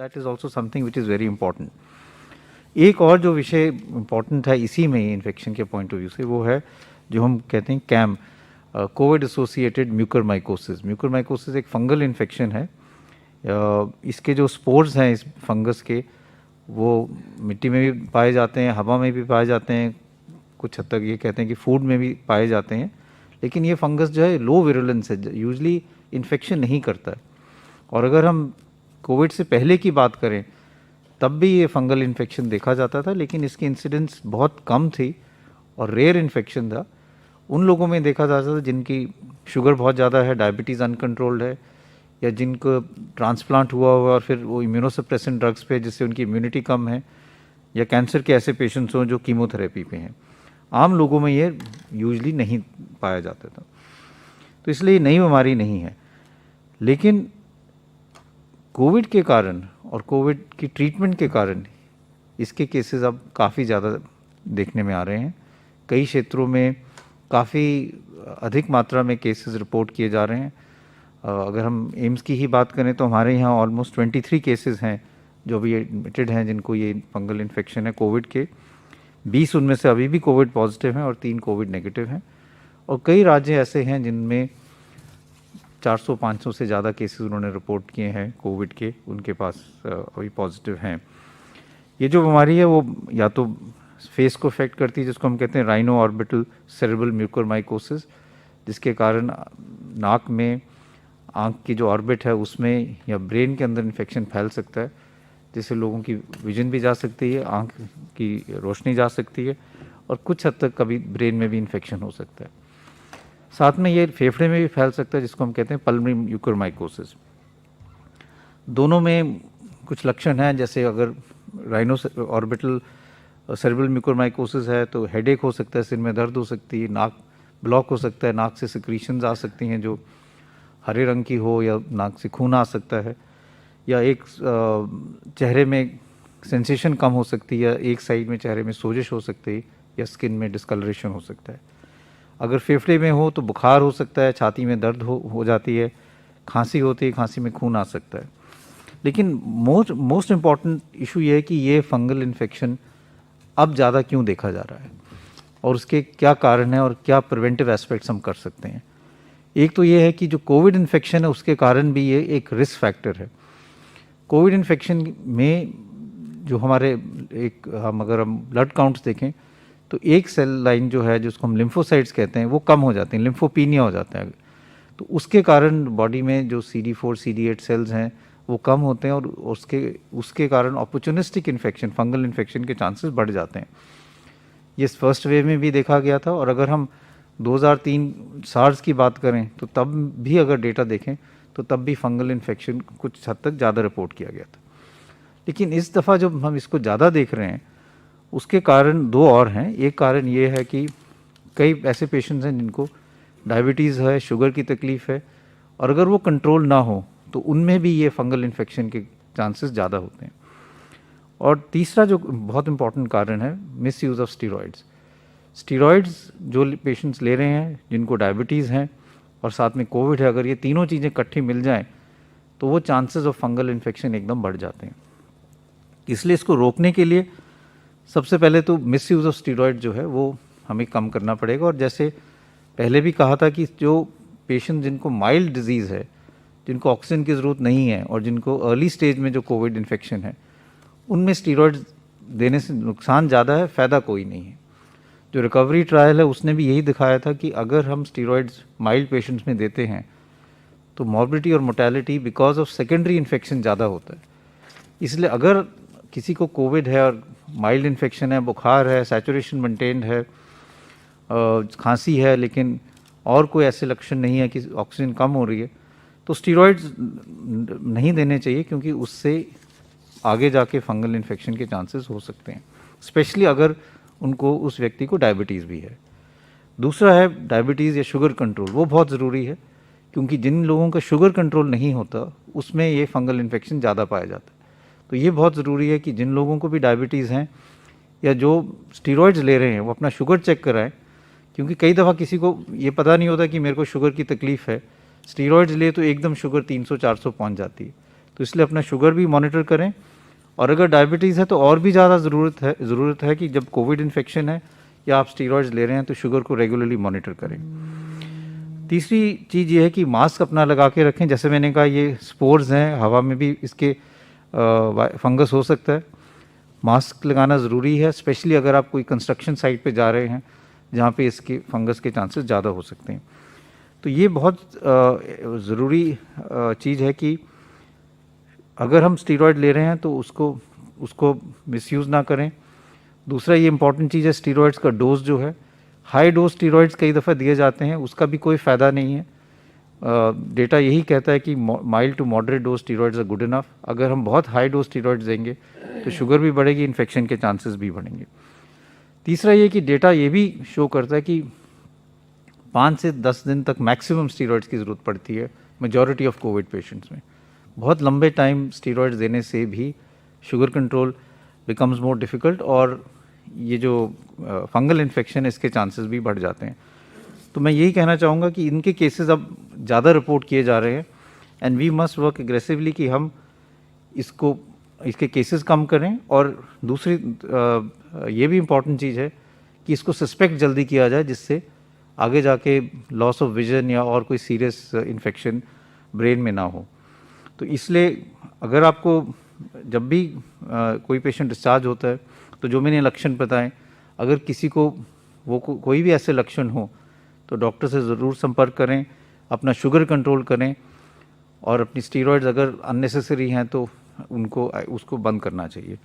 That is also something which is very important. एक और जो विषय इम्पॉर्टेंट है इसी में इन्फेक्शन के पॉइंट ऑफ व्यू से, वो है जो हम कहते हैं CAM, covid associated mucormycosis. Mucormycosis एक फंगल इन्फेक्शन है। इसके जो स्पोर्स हैं इस फंगस के, वो मिट्टी में भी पाए जाते हैं, हवा में भी पाए जाते हैं, कुछ हद तक ये कहते हैं कि फूड में भी पाए जाते हैं। लेकिन ये फंगस जो है लो विरुलेंस है, यूजली इन्फेक्शन नहीं करता है। और अगर हम कोविड से पहले की बात करें तब भी ये फंगल इन्फेक्शन देखा जाता था, लेकिन इसकी इंसिडेंस बहुत कम थी और रेयर इन्फेक्शन था। उन लोगों में देखा जाता था जिनकी शुगर बहुत ज़्यादा है, डायबिटीज़ अनकंट्रोल्ड है, या जिनको ट्रांसप्लांट हुआ और फिर वो इम्यूनोसप्रेसेंट ड्रग्स पे जिससे उनकी इम्यूनिटी कम है, या कैंसर के ऐसे पेशेंट्स हों जो कीमोथेरेपी पे हैं। आम लोगों में ये यूजली नहीं पाया जाता था, तो इसलिए नई बीमारी नहीं है। लेकिन कोविड के कारण और कोविड की ट्रीटमेंट के कारण इसके केसेस अब काफ़ी ज़्यादा देखने में आ रहे हैं। कई क्षेत्रों में काफ़ी अधिक मात्रा में केसेस रिपोर्ट किए जा रहे हैं। अगर हम एम्स की ही बात करें तो हमारे यहाँ ऑलमोस्ट 23 केसेस हैं जो अभी एडमिटेड हैं जिनको ये फंगल इन्फेक्शन है कोविड के। 20 उनमें से अभी भी कोविड पॉजिटिव हैं और 3 कोविड नेगेटिव हैं। और कई राज्य ऐसे हैं जिनमें 400-500 से ज़्यादा केसेस उन्होंने रिपोर्ट किए हैं कोविड के, उनके पास अभी पॉजिटिव हैं। ये जो बीमारी है वो या तो फेस को इफेक्ट करती है, जिसको हम कहते हैं राइनो ऑर्बिटल सेरेब्रल म्यूकरमाइकोसिस, जिसके कारण नाक में, आँख की जो ऑर्बिट है उसमें या ब्रेन के अंदर इन्फेक्शन फैल सकता है, जिससे लोगों की विजन भी जा सकती है, आँख की रोशनी जा सकती है, और कुछ हद तक कभी ब्रेन में भी इन्फेक्शन हो सकता है। साथ में ये फेफड़े में भी फैल सकता है, जिसको हम कहते हैं पल्मोनरी म्यूकरमाइकोसिस। दोनों में कुछ लक्षण हैं, जैसे अगर राइनो ऑर्बिटल सेरेब्रल म्यूकरमाइकोसिस है तो हेडेक हो सकता है, सिर में दर्द हो सकती है, नाक ब्लॉक हो सकता है, नाक से सिक्रीशंस आ सकती हैं जो हरे रंग की हो, या नाक से खून आ सकता है, या एक चेहरे में सेंसेशन कम हो सकती है, एक साइड में चेहरे में सोजिश हो सकती है, या स्किन में डिस्कलरेशन हो सकता है। अगर फेफड़े में हो तो बुखार हो सकता है, छाती में दर्द हो जाती है, खांसी होती है, खांसी में खून आ सकता है। लेकिन मोस्ट इम्पॉर्टेंट इशू ये है कि ये फंगल इन्फेक्शन अब ज़्यादा क्यों देखा जा रहा है और उसके क्या कारण हैं और क्या प्रिवेंटिव एस्पेक्ट्स हम कर सकते हैं। एक तो ये है कि जो कोविड इन्फेक्शन है उसके कारण भी ये एक रिस्क फैक्टर है। कोविड इन्फेक्शन में जो हमारे हम ब्लड काउंट्स देखें तो एक सेल लाइन जो है जिसको हम लिम्फोसाइट्स कहते हैं वो कम हो जाते हैं, लिम्फोपीनिया हो जाता है। तो उसके कारण बॉडी में जो CD4 CD8 सेल्स हैं वो कम होते हैं और उसके कारण अपॉर्चुनिस्टिक इन्फेक्शन, फंगल इन्फेक्शन के चांसेस बढ़ जाते हैं। ये फर्स्ट वेव में भी देखा गया था, और अगर हम 2003 सार्स की बात करें तो तब भी अगर डेटा देखें तो तब भी फंगल इन्फेक्शन कुछ हद तक ज़्यादा रिपोर्ट किया गया था। लेकिन इस दफ़ा जब हम इसको ज़्यादा देख रहे हैं उसके कारण दो और हैं। एक कारण ये है कि कई ऐसे पेशेंट्स हैं जिनको डायबिटीज़ है, शुगर की तकलीफ़ है, और अगर वो कंट्रोल ना हो तो उनमें भी ये फंगल इन्फेक्शन के चांसेस ज़्यादा होते हैं। और तीसरा जो बहुत इम्पॉर्टेंट कारण है, miss use of steroids. Steroids जो पेशेंट्स ले रहे हैं जिनको डायबिटीज़ हैं और साथ में कोविड है, अगर ये तीनों चीज़ें इकट्ठी मिल जाएं तो वो चांसेस ऑफ फंगल इन्फेक्शन एकदम बढ़ जाते हैं। इसलिए इसको रोकने के लिए सबसे पहले तो मिस यूज़ ऑफ स्टीरॉइड जो है वो हमें कम करना पड़ेगा। और जैसे पहले भी कहा था कि जो पेशेंट जिनको माइल्ड डिजीज़ है, जिनको ऑक्सीजन की ज़रूरत नहीं है और जिनको अर्ली स्टेज में जो कोविड इन्फेक्शन है, उनमें स्टीरॉइड देने से नुकसान ज़्यादा है, फ़ायदा कोई नहीं है। जो रिकवरी ट्रायल है उसने भी यही दिखाया था कि अगर हम स्टीरॉइड्स माइल्ड पेशेंट्स में देते हैं तो मॉर्बिडिटी और mortality because of secondary infection ज़्यादा होता है। इसलिए अगर किसी को कोविड है और माइल्ड इन्फेक्शन है, बुखार है, सैचुरेशन मेंटेन्ड है, खांसी है, लेकिन और कोई ऐसे लक्षण नहीं है कि ऑक्सीजन कम हो रही है, तो स्टीरॉइड्स नहीं देने चाहिए, क्योंकि उससे आगे जाके फंगल इन्फेक्शन के चांसेस हो सकते हैं, स्पेशली अगर उनको उस व्यक्ति को डायबिटीज़ भी है। दूसरा है डायबिटीज़ या शुगर कंट्रोल, वो बहुत ज़रूरी है, क्योंकि जिन लोगों का शुगर कंट्रोल नहीं होता उसमें ये फंगल इन्फेक्शन ज़्यादा पाया जाता है। तो ये बहुत ज़रूरी है कि जिन लोगों को भी डायबिटीज़ हैं या जो स्टीरॉइड्स ले रहे हैं वो अपना शुगर चेक कराएं, क्योंकि कई दफ़ा किसी को ये पता नहीं होता कि मेरे को शुगर की तकलीफ़ है, स्टीरॉइड्स लिए तो एकदम शुगर 300-400 पहुंच जाती है। तो इसलिए अपना शुगर भी मॉनिटर करें, और अगर डायबिटीज़ है तो और भी ज़्यादा ज़रूरत है कि जब कोविड इन्फेक्शन है या आप स्टीरॉयड्स ले रहे हैं तो शुगर को रेगुलरली मॉनिटर करें। तीसरी चीज़ ये है कि मास्क अपना लगा के रखें। जैसे मैंने कहा, ये स्पोर्स हैं, हवा में भी इसके फंगस हो सकता है। मास्क लगाना ज़रूरी है, स्पेशली अगर आप कोई कंस्ट्रक्शन साइट पे जा रहे हैं जहाँ पे इसके फंगस के चांसेस ज़्यादा हो सकते हैं। तो ये बहुत ज़रूरी चीज़ है कि अगर हम स्टीरॉयड ले रहे हैं तो उसको मिसयूज़ ना करें। दूसरा ये इंपॉर्टेंट चीज़ है, स्टीरॉयड्स का डोज जो है, हाई डोज स्टीरॉयड्स कई दफ़ा दिए जाते हैं, उसका भी कोई फ़ायदा नहीं है। डेटा यही कहता है कि mild to moderate dose steroids are good enough. अगर हम बहुत हाई डोज स्टीरॉयड्स देंगे तो शुगर भी बढ़ेगी, इन्फेक्शन के चांसेस भी बढ़ेंगे। तीसरा ये कि डेटा ये भी शो करता है कि 5 से 10 दिन तक मैक्सिमम स्टीरॉयड्स की ज़रूरत पड़ती है मेजॉरिटी ऑफ कोविड पेशेंट्स में। बहुत लंबे टाइम स्टीरॉयड्स देने से भी sugar control becomes more difficult, और ये जो फंगल इन्फेक्शन है इसके चांसेस भी बढ़ जाते हैं। तो मैं यही कहना चाहूँगा कि इनके केसेस अब ज़्यादा रिपोर्ट किए जा रहे हैं, and we must work aggressively कि हम इसके केसेस कम करें। और दूसरी ये भी इम्पॉर्टेंट चीज़ है कि इसको सस्पेक्ट जल्दी किया जाए, जिससे आगे जाके लॉस ऑफ विजन या और कोई सीरियस इन्फेक्शन ब्रेन में ना हो। तो इसलिए अगर आपको जब भी कोई पेशेंट डिस्चार्ज होता है तो जो मैंने लक्षण बताएं, अगर किसी को कोई भी ऐसे लक्षण हो तो डॉक्टर से ज़रूर संपर्क करें, अपना शुगर कंट्रोल करें, और अपनी स्टीरॉयड्स अगर अननेसेसरी हैं तो उसको बंद करना चाहिए।